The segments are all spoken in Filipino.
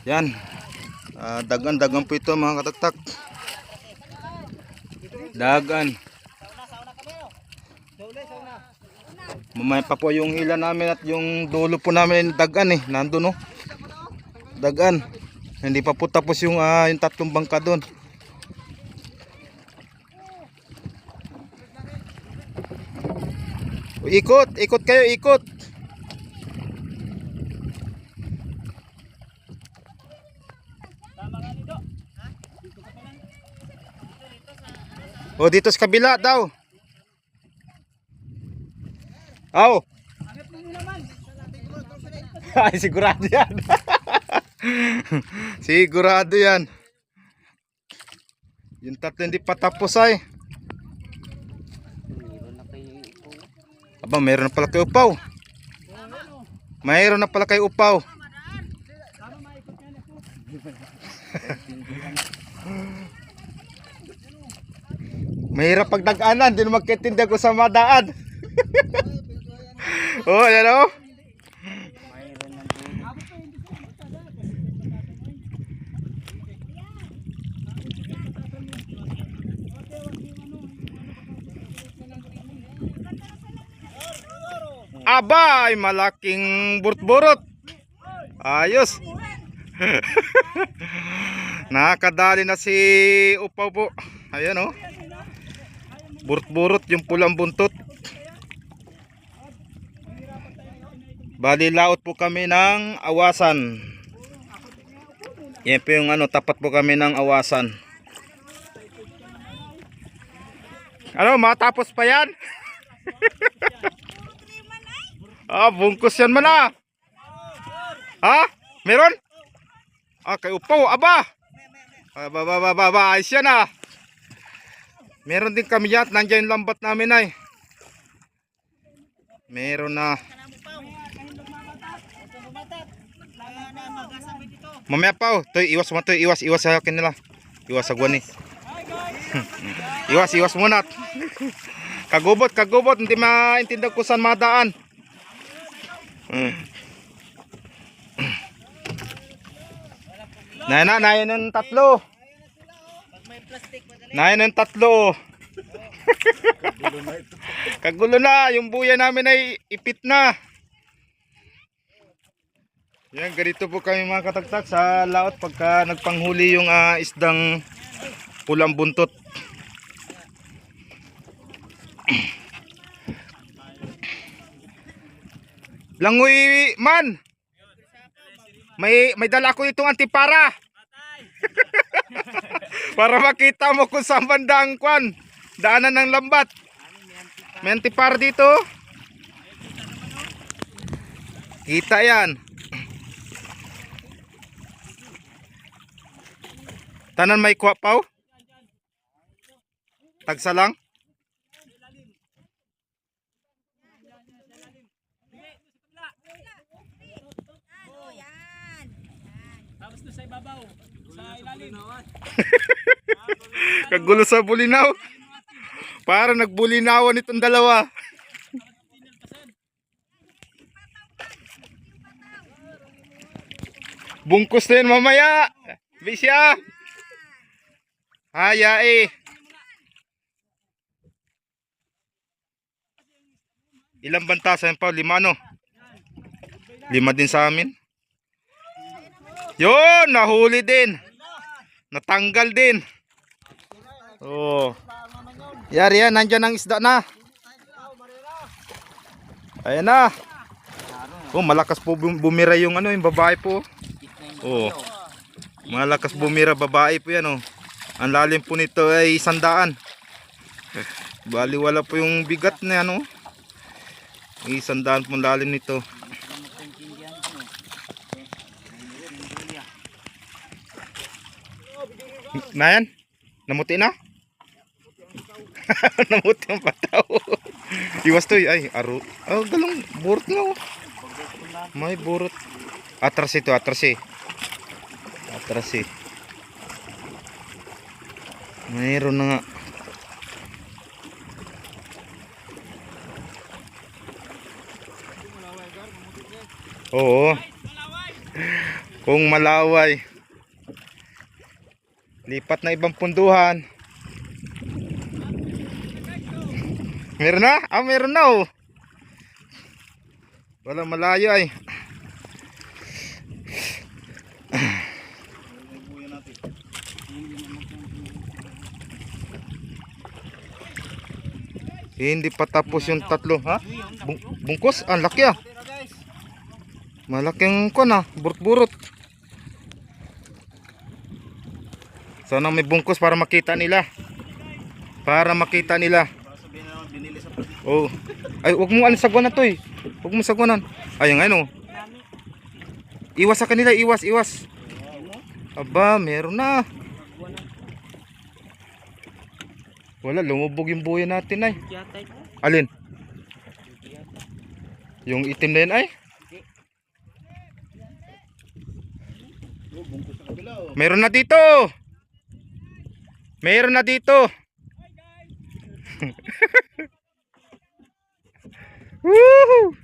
Yan. Dagan po ito mga kataktak. Dagan. Mamaya pa po yung hila namin at yung dulo po namin dagan nandun dagan. Hindi pa po tapos yung tatlong bangka doon. Ikot kayo, ikot. O dito sa kabila daw. Aw. Ay sigurado yan. Sigurado yan. Yung tatlo hindi pa tapos ay. Aba, mayroon na pala kayo upaw. Mayroon na pala kayo upaw. Mahirap pagdaganan, hindi na magkitindi ako sa madaan. Oh, yan o. Abay, malaking burot-burot. Ayos. Nakakadali na si upaw po. Ayan o. Burot-burot yung pulang buntot. Bali laot po kami ng awasan. Yan po yung tapat po kami ng awasan. Matapos pa yan? Bungkus yan man meron? Kay upaw, aba. Ayos yan Meron din kami yan, nandiyan yung lambat namin ay. Meron na. Mamaya pa iwas mo iwas sa akin nila. Iwas sa guwan iwas muna. Kagubot, hindi maintindihan ko saan madaan. Nayan ng tatlo. Nayan ng tatlo. Kagulo na, yung buya namin ay ipit na. Yan, ganito po kami mga katagtak sa laot pagka nagpanghuli yung isdang pulang buntot. Langoy man. May dala ko itong antipara. Para makita mo kung saan bandang daanan ng lambat. May antipara dito. Kita yan. Tanan may kwapaw. Tagsa lang. Tapos na sa ibabaw, sa ilalim. Kagulo sa bulinaw. Para nagbulinawan itong dalawa. Bungkus na yun mamaya. Bisya. Haya Ilang bantasan pa? 5 5 din sa amin. Yun, nahuli din. Natanggal din. Yari yan, nandyan ang isda na. Ayan na. Malakas po bumira yung yung babae po. Malakas bumira babae po yan Ang lalim po nito ay 100. Bali wala po yung bigat na 100 po lalim nito. Nayan? Namuti na? Namuti ang pataw. Iwas to ay aro. Galong burot na May burot. Atras ito, atras Mayroon na nga. Oo. Kung malaway. Lipat na ibang punduhan. Meron na? Meron na oh. Wala malayo ay. Hindi pa tapos yung tatlo, ha? Bungkos? Ang laki ah. Malaking ko na, burot-burot. Sana may bungkos para makita nila. Para makita nila. Oh. Ay, wag mo sagwanan to eh. Wag mo sagwanan. Ay, ano? Iwas sa kanila, iwas. Aba, meron na. Wala, lumubog yung buya natin ay. Alin? Yung itim na yan ay? Meron na dito. Meron na dito. Woohoo!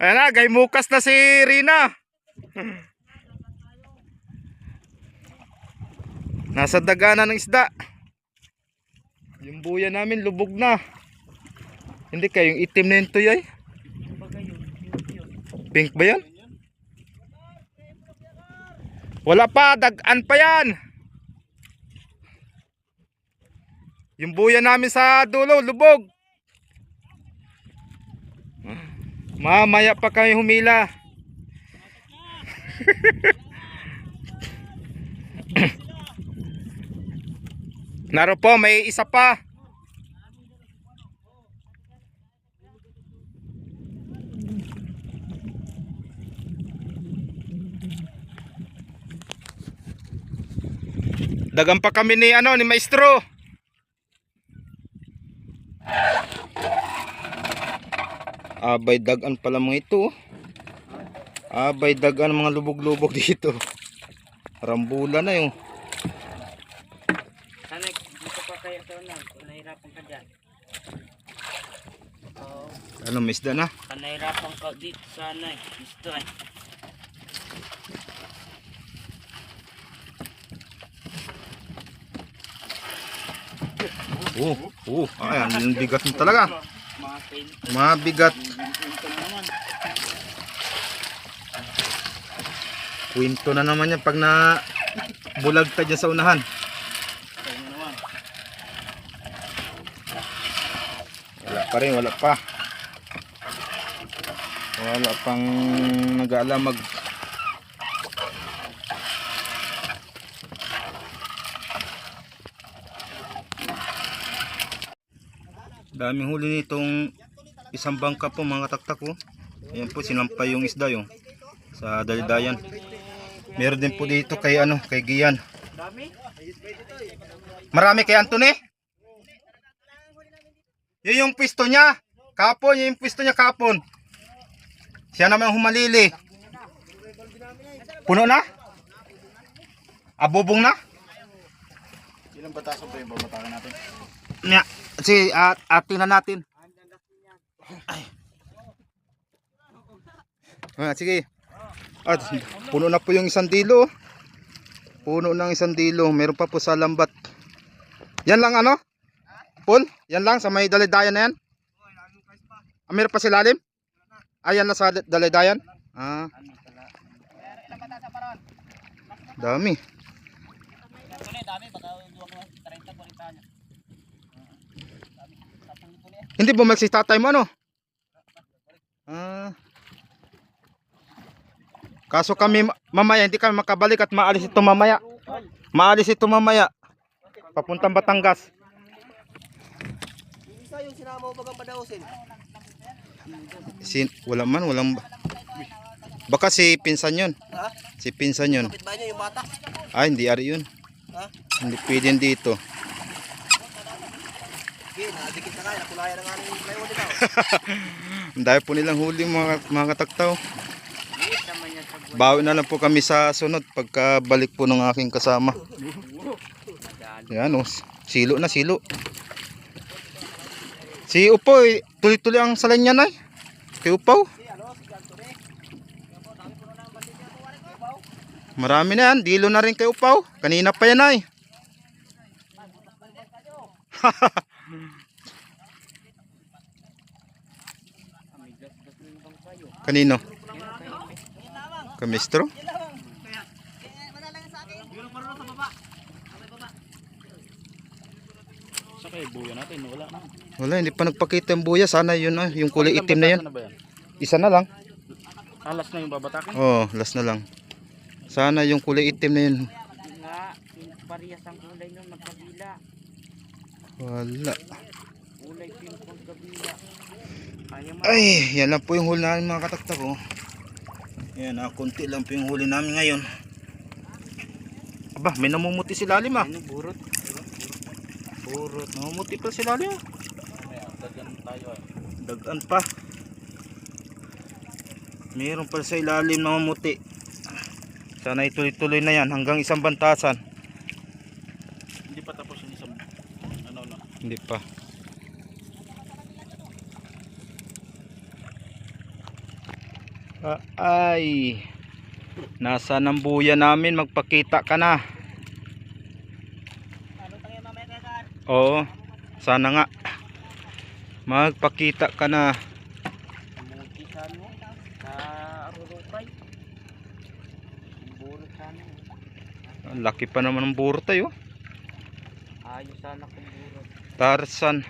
Ayan na, gay mukas na si Rina. Nasa daganan ng isda. Yung buya namin lubog na. Hindi kayong itim na yun to ay. Pink ba yan? Wala pa, dagan pa yan. Yung buya namin sa dulo, lubog. Mamaya pa kami humila. Naro po, may isa pa. Dagan pa kami ni ni Maestro. Abay dagan pala mga ito. Abay dagan mga lubog-lubog dito. Rambula na yung. Sana dito pa kayo ito na. Nahirapan ka dyan. Ano, may isda na? Nahirapan ka dito sana eh. Gusto eh. Ayan, yung bigat mo talaga. Mabigat. Kwento na naman yan pag na bulag ka dyan sa unahan. Wala pa rin, wala pa. Wala pang nag-aalamag. Daming huli nitong isang bangka po mga kataktak po. Ayan po, sinampay yung isda yung sa dalidayan. Meron din po dito kay kay Gian. Marami kay Anthony. Yun yung pwesto niya. Kapon, yun yung pwesto niya kapon. Siya naman humalili. Puno na? Abubong na? Ilang batasan pa yung pamatakan natin? Nya, si tingnan natin. Ay. Sige. At puno na po yung isang dilo. Puno ng isang dilo. Meron pa po sa lambat. Yan lang Paul? Yan lang sa may dalidayan na yan? Meron pa si lalim? Ayan na sa dalidayan? Dami. Hindi bumalik si tatay mo Kaso kami mamaya hindi kami makabalik at maalis ito mamaya. Maalis ito mamaya. Papuntang Batangas. Isa yung sinama mo bagang padausin. Walang baka si pinsan yun. Ha? Si pinsan yun. Kapit ba niya yung bata? Hindi ari yun. Ha? Hindi pwede dito. Okay, nakadikit na kaya. Nakulayan na nga ng plywood nila. Ang dahil po nilang huli mga kataktaw. Bawi na lang po kami sa sunod pagkabalik po ng aking kasama. Yan silo na silo. Si Upoy, tuloy-tuloy ang salay niya na. Kay Upaw. Marami na yan. Dilo na rin kay Upaw. Kanina pa yan ay. Kanino? Kamistro? Sa kayo buya natin, wala na. Wala, hindi pa nagpakita yung buya. Sana yun, yung kulay itim na yan. Ano ba yan? Isa na lang. Alas na yung babatakin? Oh, last na lang. Sana yung kulay itim na yun. Nga, parehas ang kulay nun, magkabila. Wala. Kulay pink ang kabila. Kaya mo. Ay, yan lang po yung huli namin mga kataktak ko. Yan, konti lang po yung huli namin ngayon. Aba, may namumuti si lalim ah. Ano, burot? Burot, namumuti pa si lalim. Dagan tayo eh. Dagan pa. Mayroon pa sa ilalim namumuti. Sana ituloy-tuloy na yan hanggang isang bantasan. Hindi pa tapos yung isang ano. Hindi pa. Ay, nasa ng buya namin, magpakita ka na. Oo, sana nga magpakita ka na. Muti sa ano? Sa Arurupay. Burot sana. Ang laki pa naman ng buro tayo. Ayos sana kung burot. Tarzan.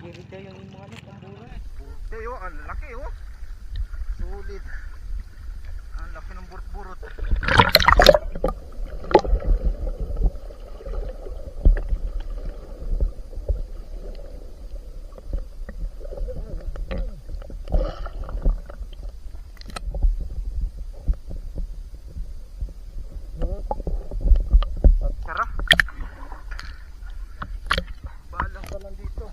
Siri daw yung mga ano kung burot. Tayo, ang laki oh. Sulit. Ang laki ng burot-burot. Tara. Balang ka lang dito.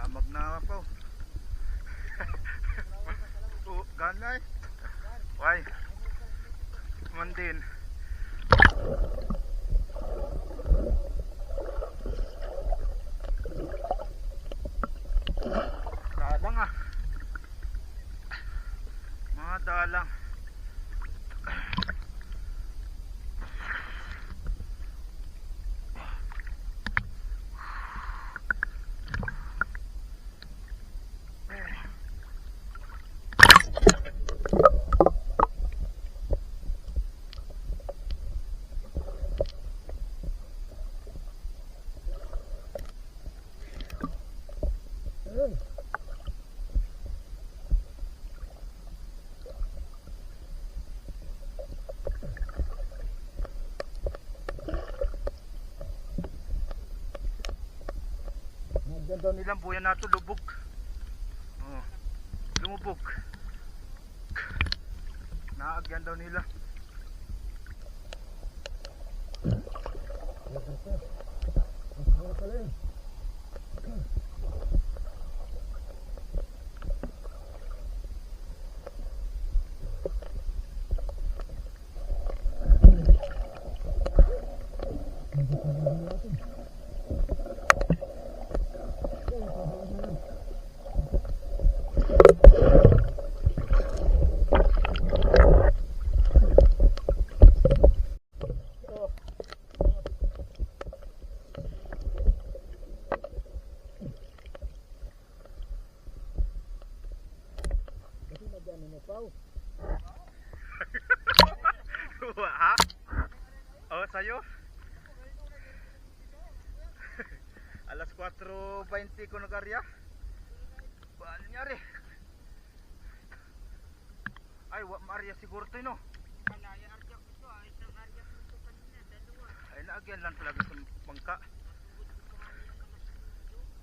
Amag na po. Ganay. Why? Mandin. Dalang ah. Mga dalang. Diyan daw nilang buya nato lubog. Oh, lumubog. Naagyan daw nila. Ha? Oh, sa'yo? Alas 4:20 ko nagarya. Paano nangyari? Ay, Maria siguro to no? Ay, naagyan lang talaga sa bangka.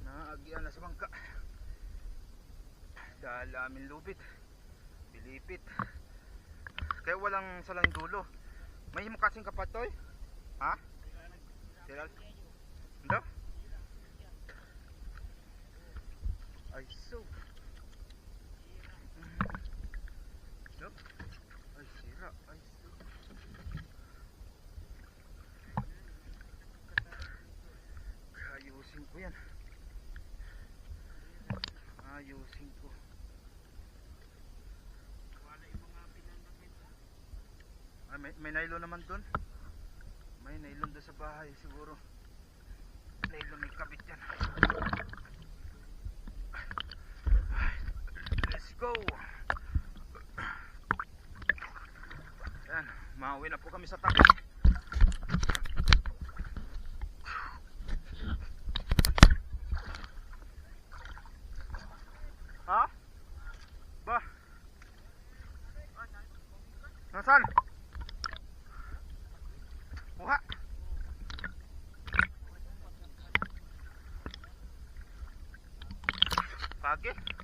Naagyan na sa bangka. Dahil amin lubit. Bilipit. Kaya walang salang dulo. May himo kasing kapatoy? Ha? Sila? Hindi? Ay so. No? may nylon naman dun. May nylon doon sa bahay siguro. Nylon may kabit yan. Let's go. Yan, mauwi na po kami sa tapat. Ha? Ba? Nasaan? Buka. Pagi?